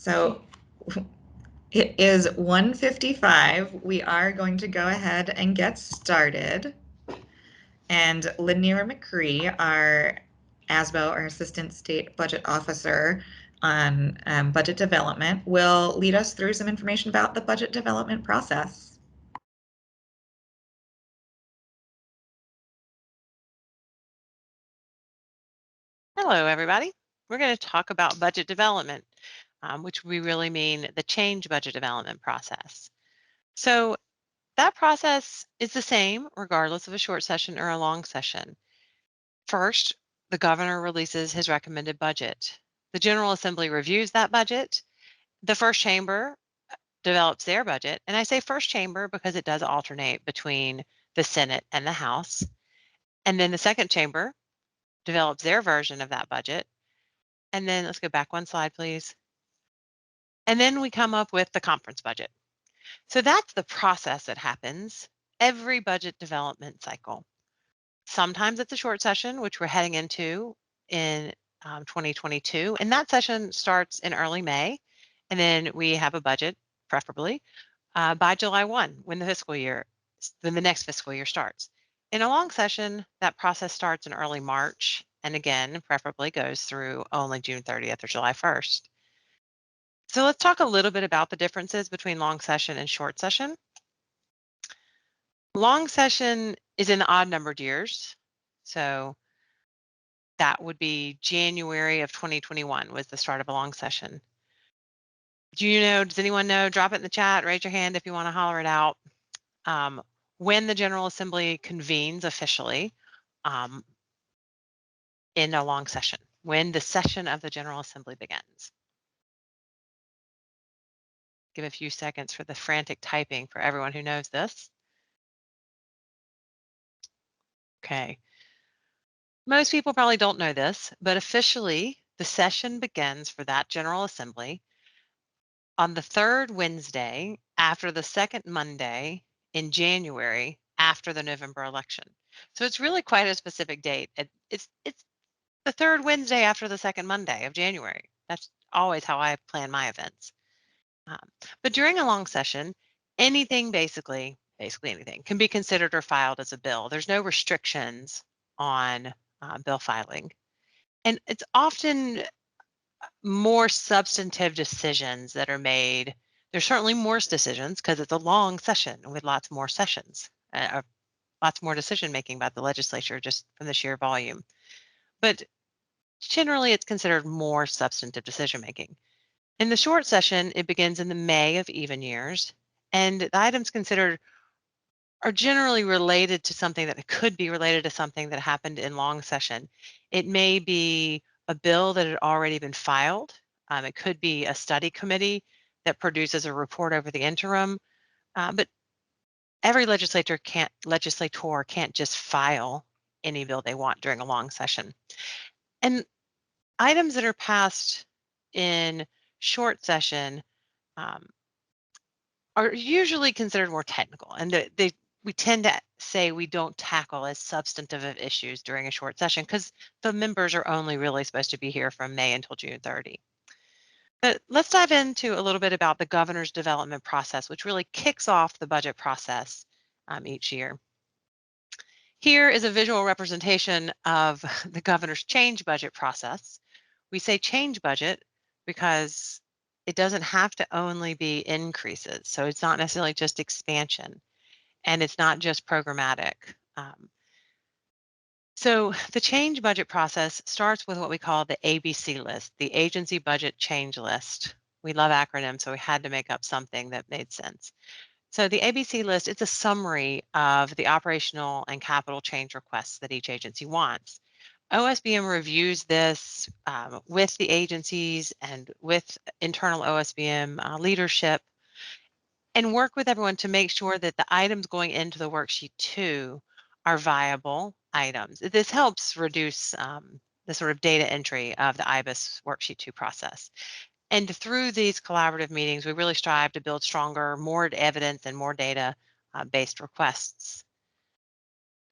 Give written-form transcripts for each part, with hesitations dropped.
So it is 1:55. We are going to go ahead and get started. And Lanier McCree, our ASBO, our Assistant State Budget Officer on budget development, will lead us through some information about the budget development process. Hello, everybody. We're going to talk about budget development, which we really mean the change budget development process. So that process is the same regardless of a short session or a long session. First, the governor releases his recommended budget. The General Assembly reviews that budget. The first chamber develops their budget. And I say first chamber because it does alternate between the Senate and the House. And then the second chamber develops their version of that budget. And then let's go back one slide, please. And then we come up with the conference budget. So that's the process that happens every budget development cycle. Sometimes it's a short session, which we're heading into in 2022. And that session starts in early May. And then we have a budget, preferably, by July 1, when the next fiscal year starts. In a long session, that process starts in early March. And again, preferably goes through only June 30th or July 1st. So let's talk a little bit about the differences between long session and short session. Long session is in the odd numbered years. So that would be January of 2021 was the start of a long session. Does anyone know? Drop it in the chat, raise your hand if you want to holler it out. When the General Assembly convenes officially in a long session, when the session of the General Assembly begins. Give a few seconds for the frantic typing for everyone who knows this. Okay. Most people probably don't know this, but officially the session begins for that General Assembly on the third Wednesday after the second Monday in January after the November election. So it's really quite a specific date. It's the third Wednesday after the second Monday of January. That's always how I plan my events. But during a long session, anything basically anything can be considered or filed as a bill. There's no restrictions on bill filing. And it's often more substantive decisions that are made. There's certainly more decisions because it's a long session with lots more sessions, lots more decision making by the legislature just from the sheer volume. But generally, it's considered more substantive decision making. In the short session, it begins in the May of even years, and the items considered are generally related to something that could be related to something that happened in long session. It may be a bill that had already been filed. It could be a study committee that produces a report over the interim. But every legislator can't just file any bill they want during a long session. And items that are passed in short session are usually considered more technical, and we tend to say we don't tackle as substantive of issues during a short session because the members are only really supposed to be here from May until June 30. But let's dive into a little bit about the governor's development process, which really kicks off the budget process each year. Here is a visual representation of the governor's change budget process. We say change budget because it doesn't have to only be increases. So it's not necessarily just expansion, and it's not just programmatic. So the change budget process starts with what we call the ABC list, the Agency Budget Change List. We love acronyms, so we had to make up something that made sense. So the ABC list, it's a summary of the operational and capital change requests that each agency wants. OSBM reviews this with the agencies and with internal OSBM leadership and work with everyone to make sure that the items going into the worksheet 2 are viable items. This helps reduce the sort of data entry of the IBIS worksheet 2 process. And through these collaborative meetings, we really strive to build stronger, more evidence and more data-based requests.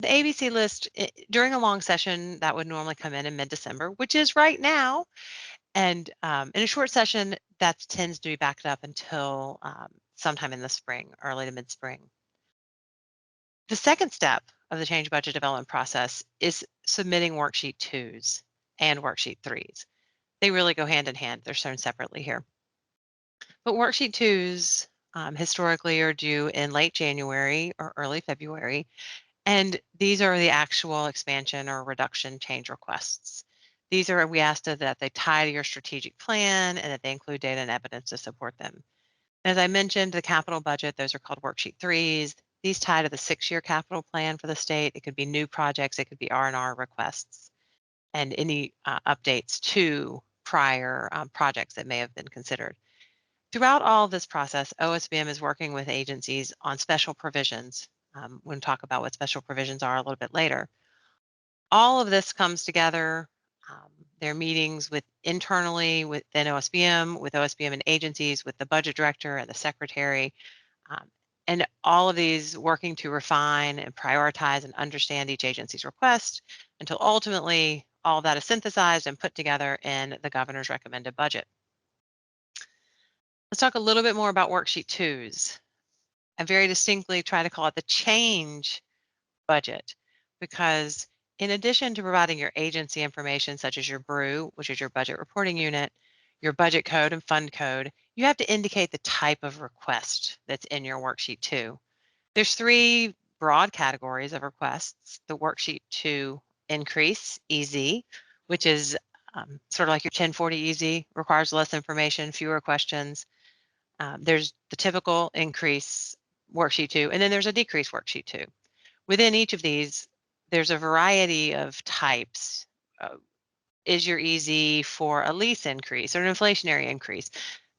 The ABC list during a long session that would normally come in mid-December, which is right now, And in a short session, that tends to be backed up until sometime in the spring, early to mid-spring. The second step of the change budget development process is submitting worksheet 2s and worksheet 3s. They really go hand in hand. They're shown separately here. But worksheet 2s historically are due in late January or early February, and these are the actual expansion or reduction change requests. These are, we asked that they tie to your strategic plan and that they include data and evidence to support them. As I mentioned, the capital budget, those are called worksheet 3s. These tie to the 6-year capital plan for the state. It could be new projects, it could be R&R requests, and any updates to prior projects that may have been considered. Throughout all of this process, OSBM is working with agencies on special provisions. We'll talk about what special provisions are a little bit later. All of this comes together. There are meetings with internally within OSBM, with OSBM and agencies, with the budget director and the secretary, and all of these working to refine and prioritize and understand each agency's request until ultimately all that is synthesized and put together in the governor's recommended budget. Let's talk a little bit more about worksheet 2s. I very distinctly try to call it the change budget because in addition to providing your agency information such as your BRU, which is your budget reporting unit, your budget code and fund code, you have to indicate the type of request that's in your worksheet 2. There's 3 broad categories of requests. The worksheet 2 increase, EZ, which is sort of like your 1040 EZ, requires less information, fewer questions. There's the typical increase worksheet 2, and then there's a decrease worksheet 2. Within each of these, there's a variety of types. Is your EZ for a lease increase or an inflationary increase?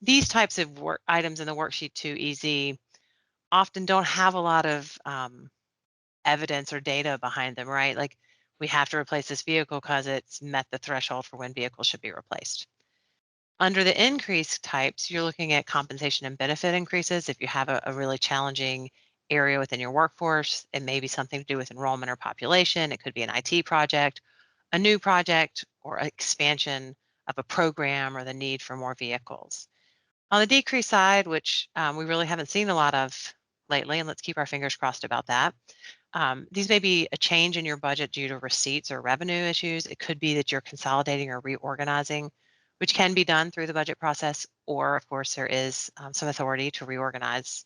These types of items in the worksheet 2 EZ often don't have a lot of evidence or data behind them, right? Like we have to replace this vehicle because it's met the threshold for when vehicles should be replaced. Under the increase types, you're looking at compensation and benefit increases. If you have a really challenging area within your workforce, it may be something to do with enrollment or population. It could be an IT project, a new project, or expansion of a program or the need for more vehicles. On the decrease side, which we really haven't seen a lot of lately, and let's keep our fingers crossed about that. These may be a change in your budget due to receipts or revenue issues. It could be that you're consolidating or reorganizing, which can be done through the budget process, or of course there is some authority to reorganize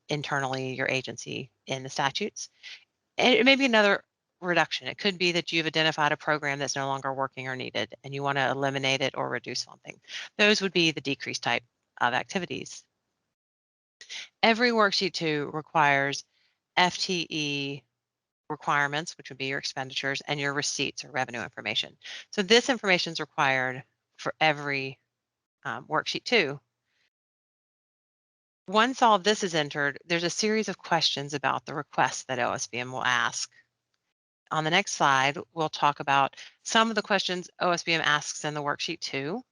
internally your agency in the statutes. And it may be another reduction. It could be that you've identified a program that's no longer working or needed and you want to eliminate it or reduce something. Those would be the decrease type of activities. Every worksheet 2 requires FTE requirements, which would be your expenditures, and your receipts or revenue information. So this information is required for every worksheet 2. Once all of this is entered, there's a series of questions about the request that OSBM will ask. On the next slide, we'll talk about some of the questions OSBM asks in the worksheet 2.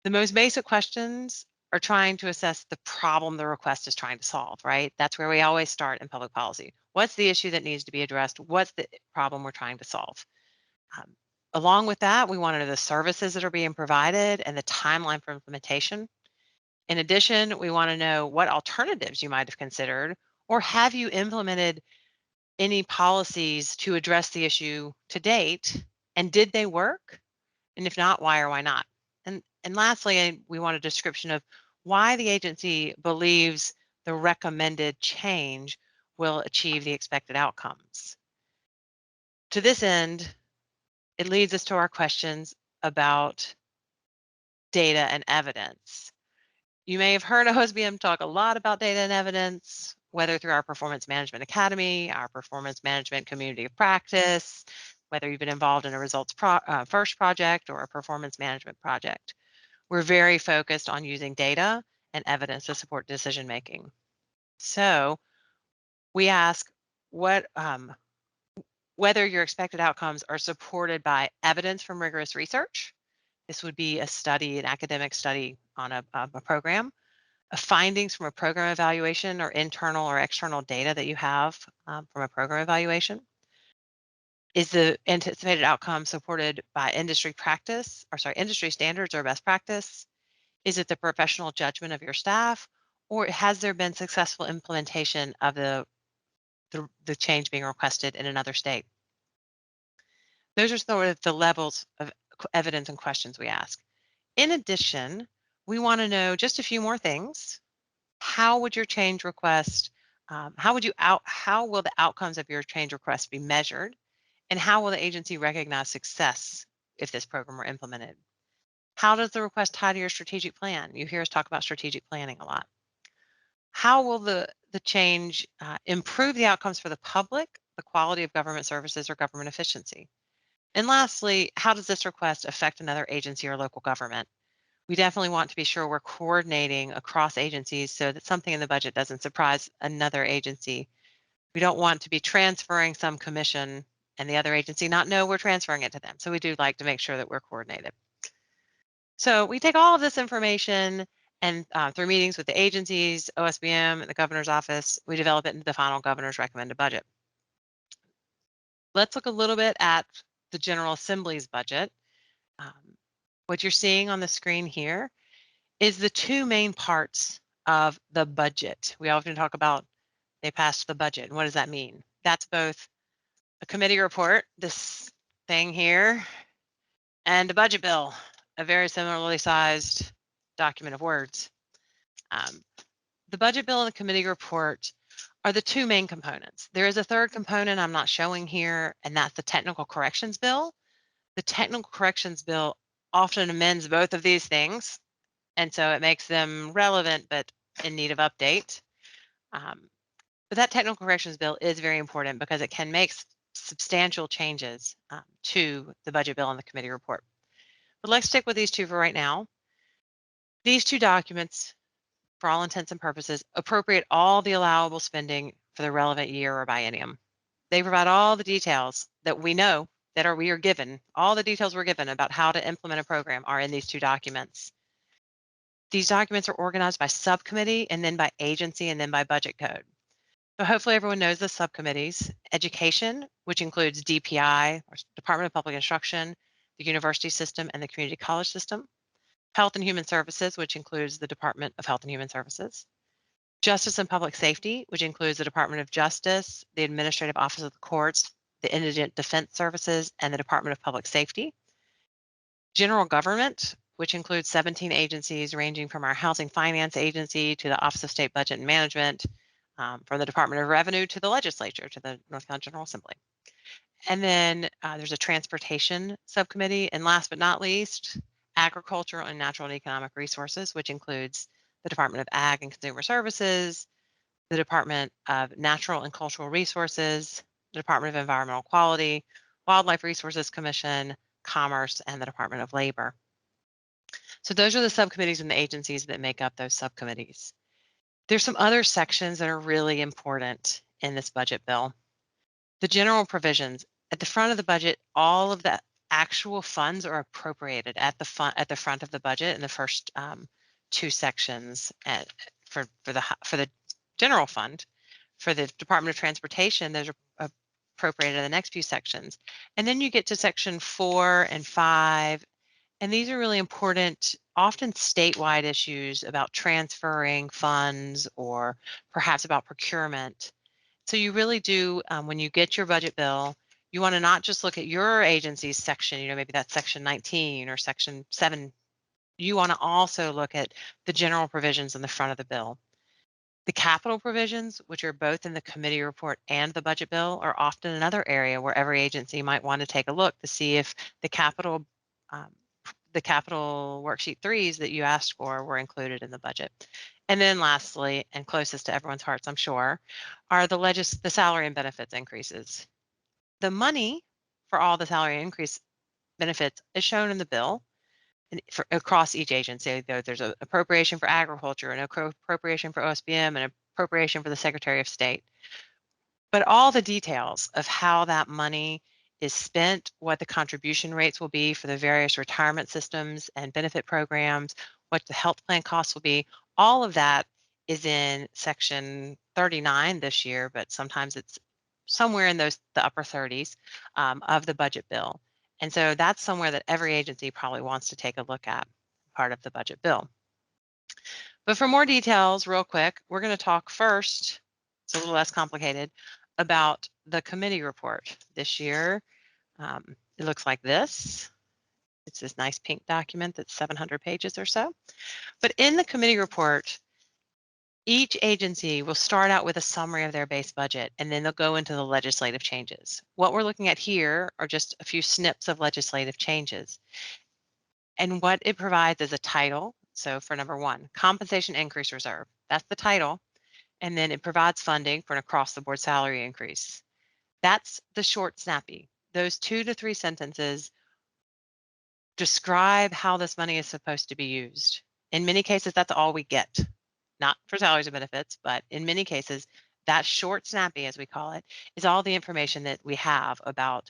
The most basic questions are trying to assess the problem the request is trying to solve, right? That's where we always start in public policy. What's the issue that needs to be addressed? What's the problem we're trying to solve? Along with that, we want to know the services that are being provided and the timeline for implementation. In addition, we want to know what alternatives you might have considered, or have you implemented any policies to address the issue to date, and did they work? And if not, why or why not? And lastly, we want a description of why the agency believes the recommended change will achieve the expected outcomes. To this end, it leads us to our questions about data and evidence. You may have heard OSBM talk a lot about data and evidence, whether through our Performance Management Academy, our Performance Management Community of Practice, whether you've been involved in a Results First project or a performance management project. We're very focused on using data and evidence to support decision making. So we ask whether your expected outcomes are supported by evidence from rigorous research. This would be a study, an academic study on a program, findings from a program evaluation or internal or external data that you have from a program evaluation. Is the anticipated outcome supported by industry standards or best practice? Is it the professional judgment of your staff, or has there been successful implementation of the change being requested in another state? Those are sort of the levels of evidence and questions we ask. In addition, we want to know just a few more things. How would your change request, how will the outcomes of your change request be measured? And how will the agency recognize success if this program were implemented? How does the request tie to your strategic plan? You hear us talk about strategic planning a lot. How will the change improve the outcomes for the public, the quality of government services, or government efficiency? And lastly, how does this request affect another agency or local government? We definitely want to be sure we're coordinating across agencies so that something in the budget doesn't surprise another agency. We don't want to be transferring some commission and the other agency not know we're transferring it to them. So we do like to make sure that we're coordinated. So we take all of this information and through meetings with the agencies, OSBM, and the governor's office, we develop it into the final governor's recommended budget. Let's look a little bit at the General Assembly's budget. What you're seeing on the screen here is the two main parts of the budget. We often talk about they passed the budget. And what does that mean? That's both a committee report, this thing here, and a budget bill, a very similarly sized document of words. The budget bill and the committee report are the two main components. There is a third component I'm not showing here, and that's the technical corrections bill. The technical corrections bill often amends both of these things, and so it makes them relevant but in need of update. But that technical corrections bill is very important because it can make substantial changes to the budget bill and the committee report. But let's stick with these two for right now. These two documents, for all intents and purposes, appropriate all the allowable spending for the relevant year or biennium. They provide all the details that we know that we are given, all the details we're given about how to implement a program are in these two documents. These documents are organized by subcommittee and then by agency and then by budget code. So hopefully everyone knows the subcommittees. Education, which includes DPI, or Department of Public Instruction, the university system, and the community college system. Health and Human Services, which includes the Department of Health and Human Services. Justice and Public Safety, which includes the Department of Justice, the Administrative Office of the Courts, the Indigent Defense Services, and the Department of Public Safety. General Government, which includes 17 agencies ranging from our Housing Finance Agency to the Office of State Budget and Management, from the Department of Revenue to the legislature, to the North Carolina General Assembly. And then there's a transportation subcommittee. And last but not least, agricultural and natural and economic resources, which includes the Department of Ag and Consumer Services, the Department of Natural and Cultural Resources, the Department of Environmental Quality, Wildlife Resources Commission, Commerce, and the Department of Labor. So those are the subcommittees and the agencies that make up those subcommittees. There's some other sections that are really important in this budget bill. The general provisions. At the front of the budget, all of the actual funds are appropriated at the front of the budget in the first two sections for the general fund. For the Department of Transportation, those are appropriated in the next few sections. And then you get to section 4 and 5, and these are really important, often statewide issues about transferring funds or perhaps about procurement. So you really do, when you get your budget bill, you want to not just look at your agency's section, maybe that's section 19 or section 7. You want to also look at the general provisions in the front of the bill. The capital provisions, which are both in the committee report and the budget bill, are often another area where every agency might want to take a look to see if the capital worksheet 3s that you asked for were included in the budget. And then lastly, and closest to everyone's hearts, I'm sure, are the salary and benefits increases. The money for all the salary increase benefits is shown in the bill across each agency. There's an appropriation for agriculture, an appropriation for OSBM, and an appropriation for the Secretary of State. But all the details of how that money is spent, what the contribution rates will be for the various retirement systems and benefit programs, what the health plan costs will be, all of that is in section 39 this year, but sometimes it's somewhere in the upper 30s of the budget bill. And so that's somewhere that every agency probably wants to take a look at, part of the budget bill. But for more details, real quick, we're going to talk first, it's a little less complicated, about the committee report. This year, it looks like this. It's this nice pink document that's 700 pages or so. But in the committee report, each agency will start out with a summary of their base budget, and then they'll go into the legislative changes. What we're looking at here are just a few snips of legislative changes. And what it provides is a title. So for number one, compensation increase reserve, that's the title. And then it provides funding for an across-the-board salary increase. That's the short, snappy. Those 2 to 3 sentences describe how this money is supposed to be used. In many cases, that's all we get. Not for salaries and benefits, but in many cases, that short, snappy, as we call it, is all the information that we have about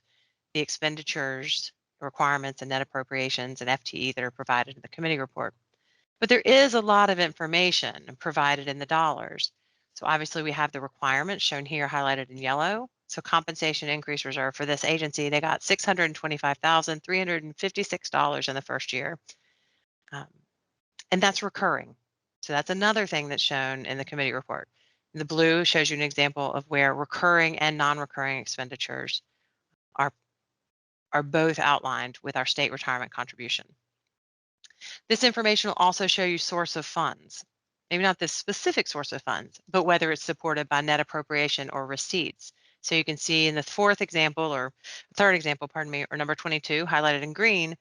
the expenditures, requirements, and net appropriations and FTE that are provided in the committee report. But there is a lot of information provided in the dollars. So obviously we have the requirements shown here highlighted in yellow. So compensation increase reserve for this agency, they got $625,356 in the first year. And that's recurring. So that's another thing that's shown in the committee report. The blue shows you an example of where recurring and non-recurring expenditures are both outlined with our state retirement contribution. This information will also show you source of funds. Maybe not the specific source of funds, but whether it's supported by net appropriation or receipts. So you can see in the third example, pardon me, or number 22, highlighted in green,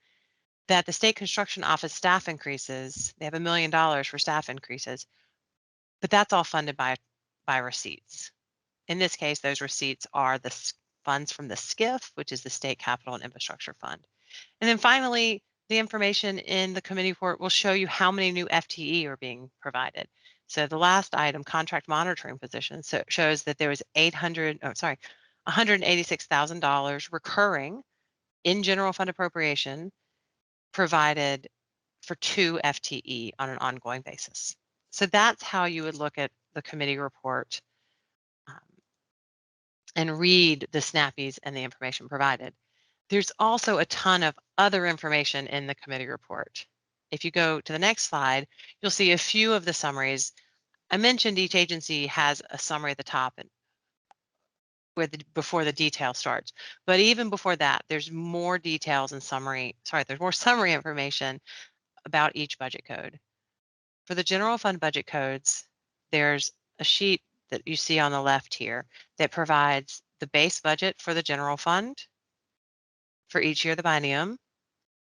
that the state construction office staff increases, they have $1 million for staff increases, but that's all funded by receipts. In this case, those receipts are the funds from the SCIF, which is the State Capital and Infrastructure Fund. And then finally, the information in the committee report will show you how many new FTE are being provided. So the last item, contract monitoring positions, so it shows that there was $186,000 recurring in general fund appropriation provided for 2 FTE on an ongoing basis. So that's how you would look at the committee report and read the snappies and the information provided. There's also a ton of other information in the committee report. If you go to the next slide, you'll see a few of the summaries. I mentioned each agency has a summary at the top and before the detail starts. But even before that, there's more details and there's more summary information about each budget code. For the general fund budget codes, there's a sheet that you see on the left here that provides the base budget for the general fund for each year of the biennium,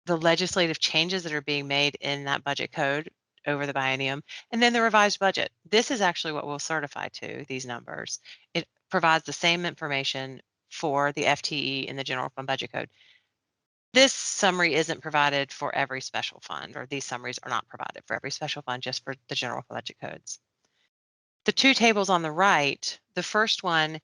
the legislative changes that are being made in that budget code over the biennium, and then the revised budget. This is actually what we'll certify to, these numbers. It provides the same information for the FTE in the general fund budget code. This summary isn't provided for every special fund, or these summaries are not provided for every special fund, just for the general budget codes. The 2 tables on the right, the first one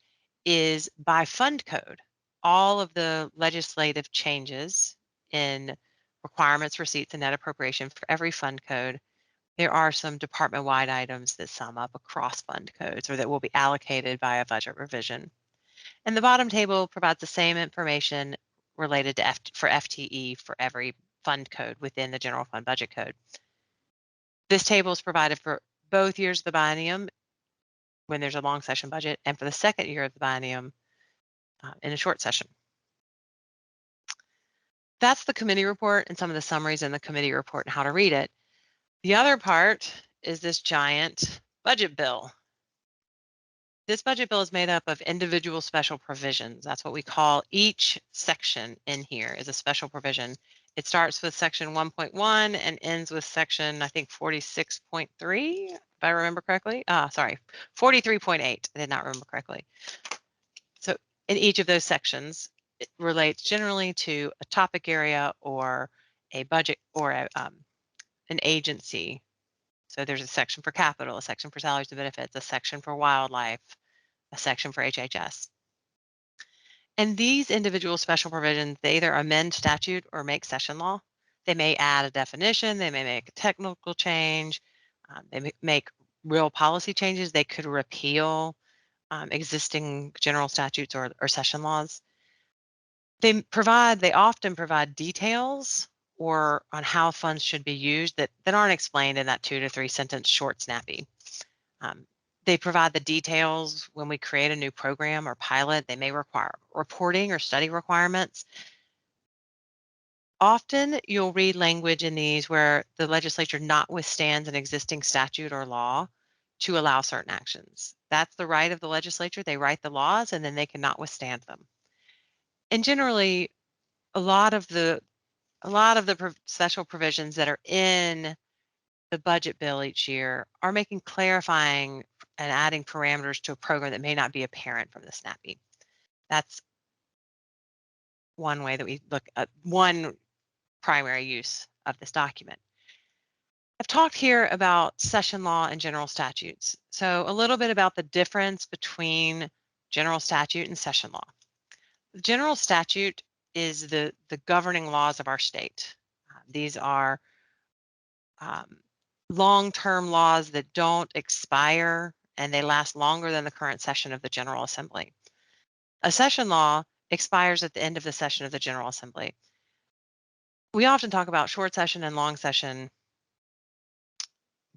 is by fund code. All of the legislative changes in requirements, receipts, and net appropriation for every fund code. There are some department-wide items that sum up across fund codes or that will be allocated by a budget revision. And the bottom table provides the same information related to for FTE for every fund code within the general fund budget code. This table is provided for both years of the biennium when there's a long session budget, and for the second year of the biennium in a short session. That's the committee report and some of the summaries in the committee report and how to read it. The other part is this giant budget bill. This budget bill is made up of individual special provisions. That's what we call each section in here is a special provision. It starts with section 1.1 and ends with section, I think, 46.3, if I remember correctly. 43.8. I did not remember correctly. So in each of those sections, it relates generally to a topic area or a budget or an agency. So there's a section for capital, a section for salaries and benefits, a section for wildlife, a section for HHS. And these individual special provisions, they either amend statute or make session law. They may add a definition, they may make a technical change, they may make real policy changes, they could repeal existing general statutes or session laws. They often provide details or on how funds should be used that aren't explained in that 2 to 3 sentence short snappy. They provide the details when we create a new program or pilot. They may require reporting or study requirements. Often you'll read language in these where the legislature notwithstands an existing statute or law to allow certain actions. That's the right of the legislature. They write the laws and then they can notwithstand them. And generally, a lot of the special provisions that are in the budget bill each year are making clarifying and adding parameters to a program that may not be apparent from the snappy. That's one way that we look at one primary use of this document. I've talked here about session law and general statutes. So a little bit about the difference between general statute and session law. The general statute is the governing laws of our state. These are long-term laws that don't expire and they last longer than the current session of the General Assembly. A session law expires at the end of the session of the General Assembly. We often talk about short session and long session,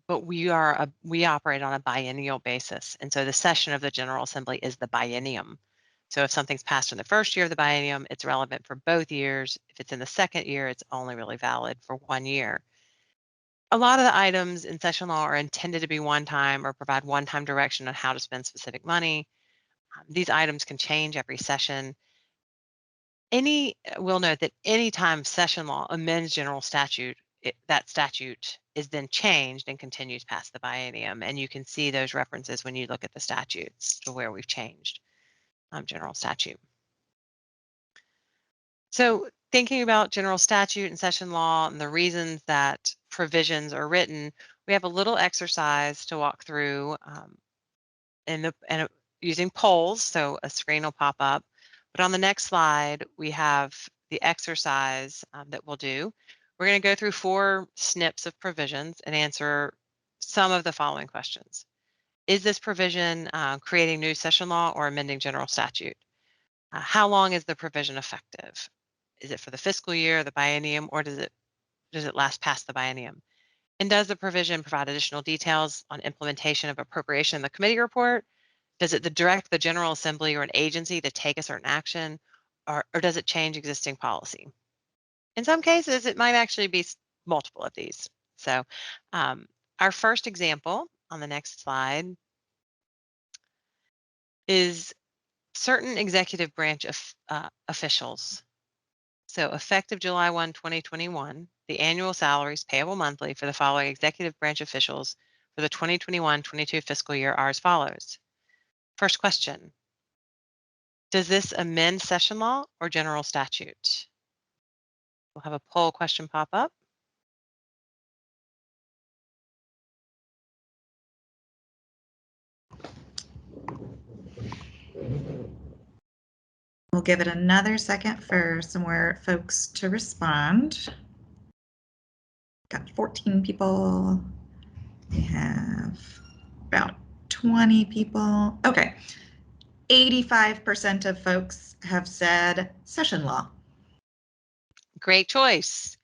but we operate on a biennial basis. And so the session of the General Assembly is the biennium. So if something's passed in the first year of the biennium, it's relevant for both years. If it's in the second year, it's only really valid for 1 year. A lot of the items in session law are intended to be one-time or provide one-time direction on how to spend specific money. These items can change every session. We'll note that anytime session law amends general statute, that statute is then changed and continues past the biennium. And you can see those references when you look at the statutes to where we've changed general statute. So thinking about general statute and session law and the reasons that provisions are written, we have a little exercise to walk through using polls. So a screen will pop up. But on the next slide, we have the exercise that we'll do. We're going to go through 4 snips of provisions and answer some of the following questions. Is this provision creating new session law or amending general statute? How long is the provision effective? Is it for the fiscal year, the biennium, or does it last past the biennium? And does the provision provide additional details on implementation of appropriation in the committee report? Does it direct the General Assembly or an agency to take a certain action, or does it change existing policy? In some cases, it might actually be multiple of these. So our first example on the next slide is certain executive branch of officials. So effective July 1, 2021, the annual salaries payable monthly for the following executive branch officials for the 2021-22 fiscal year are as follows. First question, does this amend session law or general statute? We'll have a poll question pop up. We'll give it another second for some more folks to respond. Got 14 people. We have about 20 people. Okay. 85% of folks have said session law. Great choice.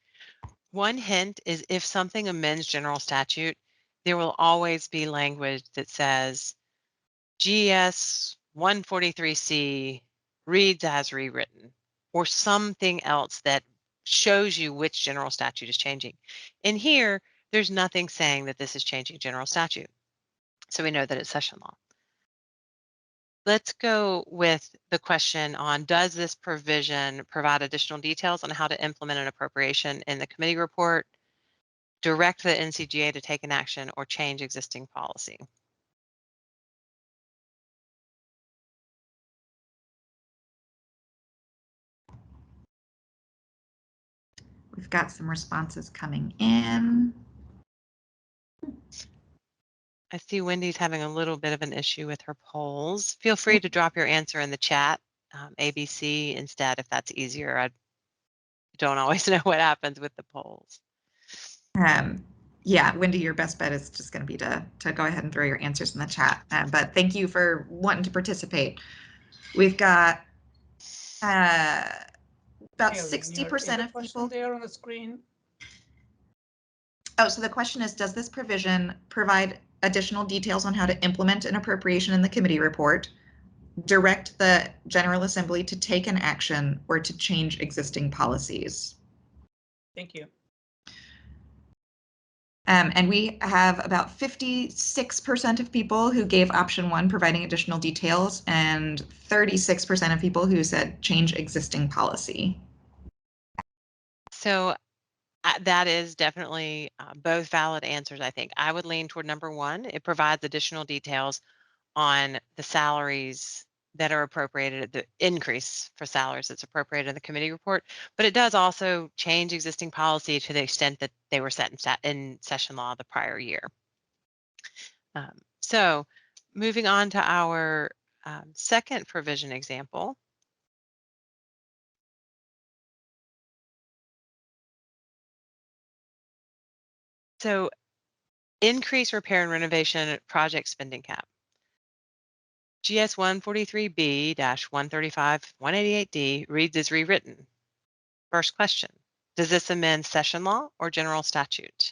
One hint is if something amends general statute, there will always be language that says GS 143C reads as rewritten, or something else that shows you which general statute is changing. In here, there's nothing saying that this is changing general statute. So we know that it's session law. Let's go with the question on, does this provision provide additional details on how to implement an appropriation in the committee report, direct the NCGA to take an action, or change existing policy? We've got some responses coming in. I see Wendy's having a little bit of an issue with her polls. Feel free to drop your answer in the chat, ABC instead, if that's easier. I don't always know what happens with the polls. Yeah, Wendy, your best bet is just going to be to go ahead and throw your answers in the chat. But thank you for wanting to participate. We've got about 60% of people there on the screen. Oh, so the question is, does this provision provide additional details on how to implement an appropriation in the committee report, direct the General Assembly to take an action, or to change existing policies? Thank you. And we have about 56% of people who gave option 1, providing additional details, and 36% of people who said change existing policy. So that is definitely both valid answers, I think. I would lean toward number 1. It provides additional details on the salaries that are appropriated, the increase for salaries that's appropriated in the committee report, but it does also change existing policy to the extent that they were set in session law the prior year. So moving on to our second provision example. So increase repair and renovation project spending cap. GS 143B-135-188D reads as rewritten. First question, does this amend session law or general statute?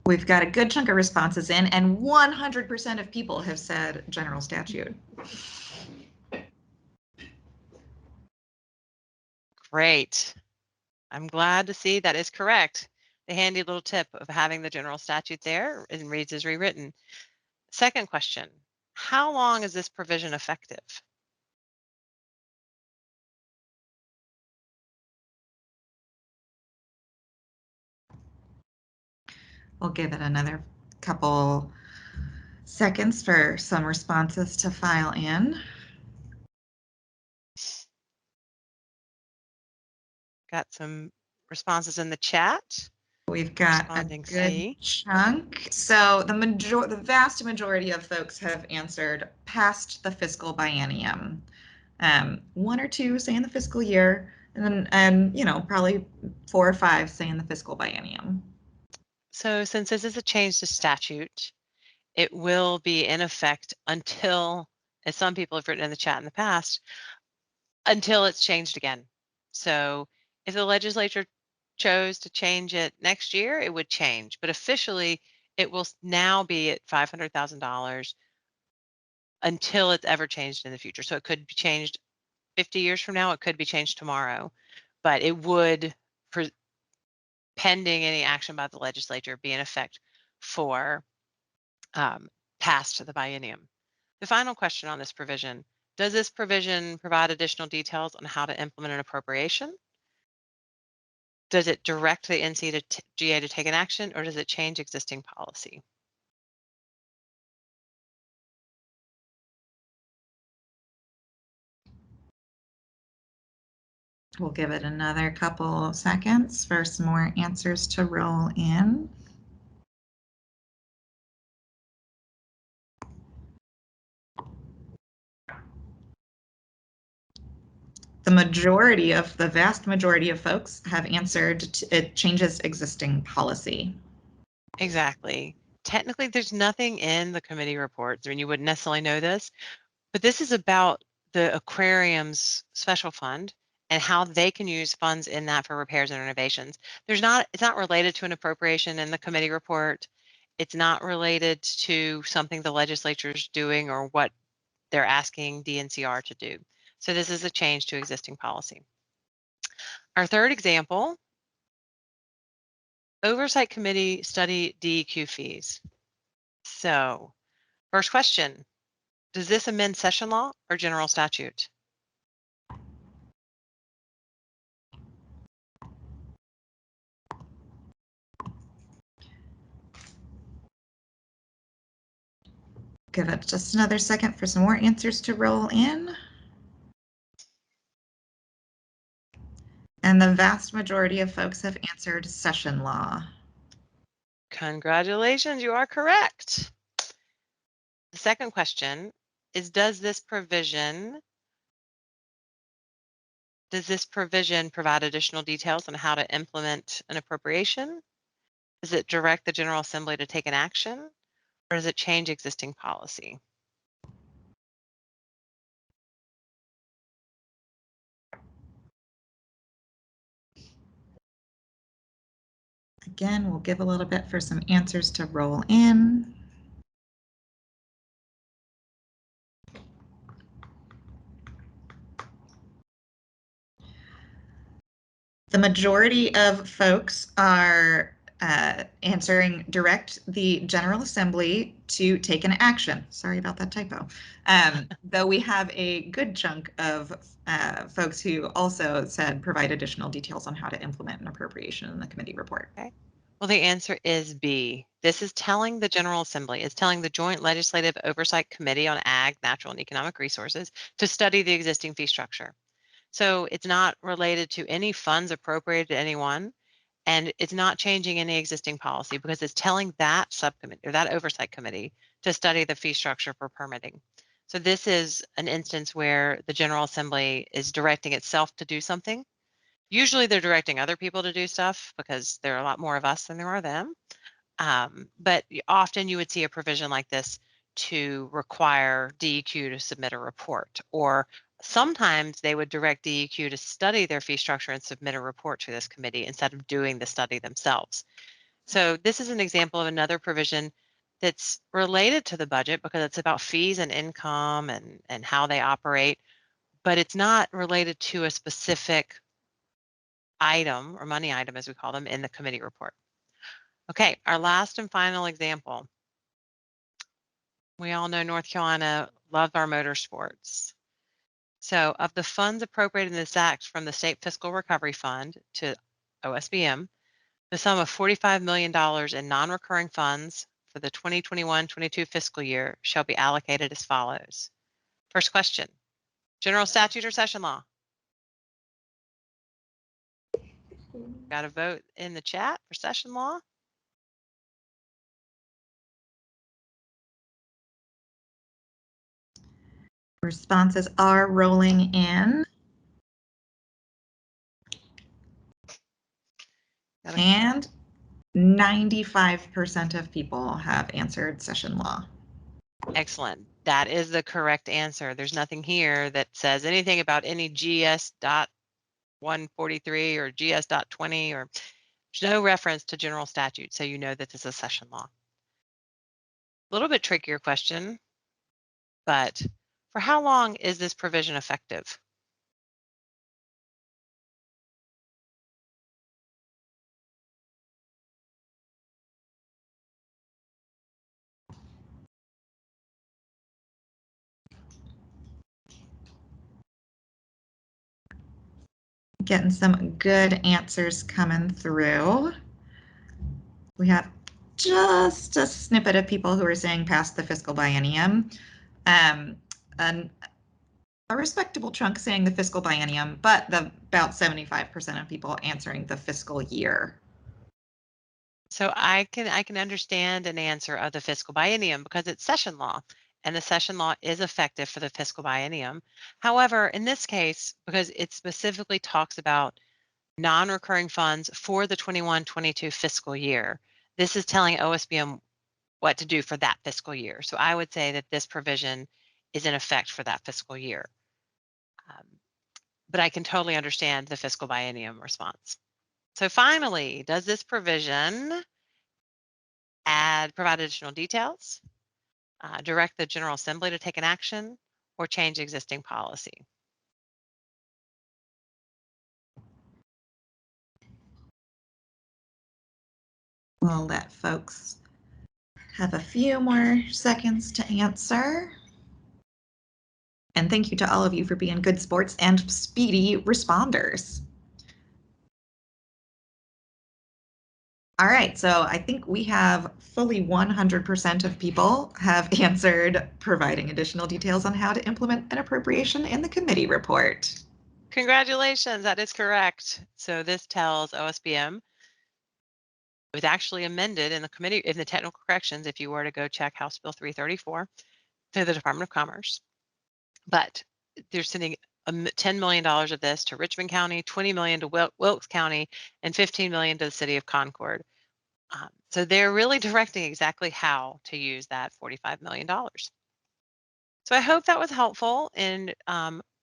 We've got a good chunk of responses in, and 100% of people have said general statute. Great. I'm glad to see that is correct. The handy little tip of having the general statute there and reads as rewritten. Second question, how long is this provision effective? We'll give it another couple seconds for some responses to file in. Got some responses in the chat. We've got a good chunk. So the vast majority of folks have answered past the fiscal biennium. 1 or 2 say in the fiscal year, and then probably 4 or 5 say in the fiscal biennium. So since this is a change to statute, it will be in effect until, as some people have written in the chat in the past, until it's changed again. So if the legislature chose to change it next year, it would change, but officially it will now be at $500,000 until it's ever changed in the future. So it could be changed 50 years from now, it could be changed tomorrow, but it would, pending any action by the legislature, be in effect for past the biennium. The final question on this provision, does this provision provide additional details on how to implement an appropriation? Does it direct the NC to GA to take an action, or does it change existing policy? We'll give it another couple seconds for some more answers to roll in. The vast majority of folks have answered it changes existing policy. Exactly. Technically, there's nothing in the committee reports. I mean, you wouldn't necessarily know this, but this is about the aquarium's special fund and how they can use funds in that for repairs and renovations. It's not related to an appropriation in the committee report. It's not related to something the legislature is doing or what they're asking DNCR to do. So this is a change to existing policy. Our third example, Oversight Committee study DEQ fees. So first question, does this amend session law or general statute? Give it just another second for some more answers to roll in. And the vast majority of folks have answered session law. Congratulations, you are correct. The second question, is, does this provision provide additional details on how to implement an appropriation? Does it direct the General Assembly to take an action, or does it change existing policy? Again, we'll give a little bit for some answers to roll in. The majority of folks are answering direct the General Assembly to take an action. Sorry about that typo. Though we have a good chunk of folks who also said provide additional details on how to implement an appropriation in the committee report. Okay. Well, the answer is B. This is telling the General Assembly, it's telling the Joint Legislative Oversight Committee on Ag, Natural, and Economic Resources to study the existing fee structure. So it's not related to any funds appropriated to anyone, and it's not changing any existing policy because it's telling that subcommittee or that oversight committee to study the fee structure for permitting. So this is an instance where the General Assembly is directing itself to do something. Usually they're directing other people to do stuff because there are a lot more of us than there are them. But often you would see a provision like this to require DEQ to submit a report, or sometimes they would direct DEQ to study their fee structure and submit a report to this committee instead of doing the study themselves. So this is an example of another provision that's related to the budget because it's about fees and income and how they operate, but it's not related to a specific item or money item, as we call them, in the committee report. Okay, our last and final example. We all know North Carolina loves our motorsports. So of the funds appropriated in this act from the State Fiscal Recovery Fund to OSBM, the sum of $45 million in non-recurring funds for the 2021-22 fiscal year shall be allocated as follows. First question, general statute or session law? Got a vote in the chat for session law. Responses are rolling in. And 95% of people have answered session law. Excellent. That is the correct answer. There's nothing here that says anything about any GS.143 or GS.20, or there's no reference to general statute, so you know that this is session law. A little bit trickier question, but for how long is this provision effective? Getting some good answers coming through. We have just a snippet of people who are saying past the fiscal biennium. And a respectable chunk saying the fiscal biennium, but about 75% of people answering the fiscal year. So I can understand an answer of the fiscal biennium because it's session law, and the session law is effective for the fiscal biennium. However, in this case, because it specifically talks about non-recurring funds for the 21-22 fiscal year, this is telling OSBM what to do for that fiscal year. So I would say that this provision is in effect for that fiscal year. But I can totally understand the fiscal biennium response. So finally, does this provision provide additional details, direct the General Assembly to take an action, or change existing policy? We'll let folks have a few more seconds to answer. And thank you to all of you for being good sports and speedy responders. All right, so I think we have fully 100% of people have answered providing additional details on how to implement an appropriation in the committee report. Congratulations, that is correct. So this tells OSBM it was actually amended in the committee, in the technical corrections, if you were to go check House Bill 334. to the Department of Commerce, but they're sending $10 million of this to Richmond County, $20 million to Wilkes County, and $15 million to the city of Concord. So they're really directing exactly how to use that $45 million. So I hope that was helpful in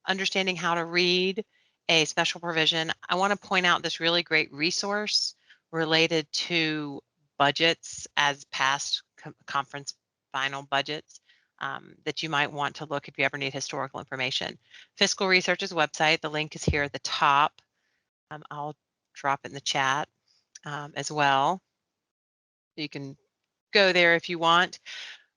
understanding how to read a special provision. I want to point out this really great resource related to budgets as past conference final budgets that you might want to look if you ever need historical information. Fiscal Research's website, the link is here at the top. I'll drop it in the chat as well. You can go there if you want.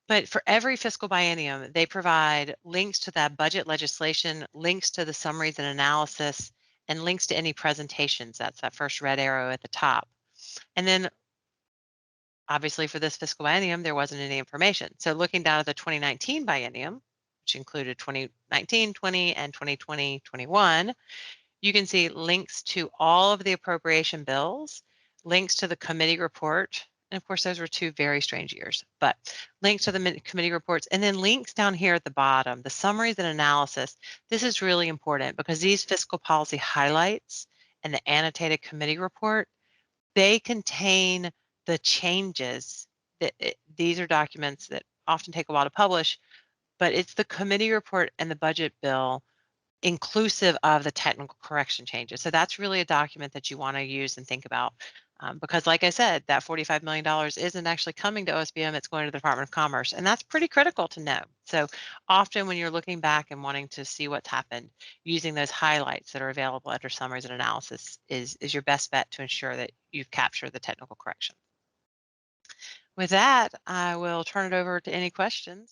But for every fiscal biennium, they provide links to that budget legislation, links to the summaries and analysis, and links to any presentations. That's that first red arrow at the top. And then obviously for this fiscal biennium, there wasn't any information. So looking down at the 2019 biennium, which included 2019, 20, and 2020, 21, you can see links to all of the appropriation bills, links to the committee report, and of course, those were two very strange years, but links to the committee reports, and then links down here at the bottom, the summaries and analysis. This is really important because these fiscal policy highlights and the annotated committee report, they contain the changes. These are documents that often take a while to publish, but it's the committee report and the budget bill inclusive of the technical correction changes. So that's really a document that you want to use and think about because like I said, that $45 million isn't actually coming to OSBM, it's going to the Department of Commerce. And that's pretty critical to know. So often when you're looking back and wanting to see what's happened, using those highlights that are available under summaries and analysis is your best bet to ensure that you've captured the technical correction. With that, I will turn it over to any questions.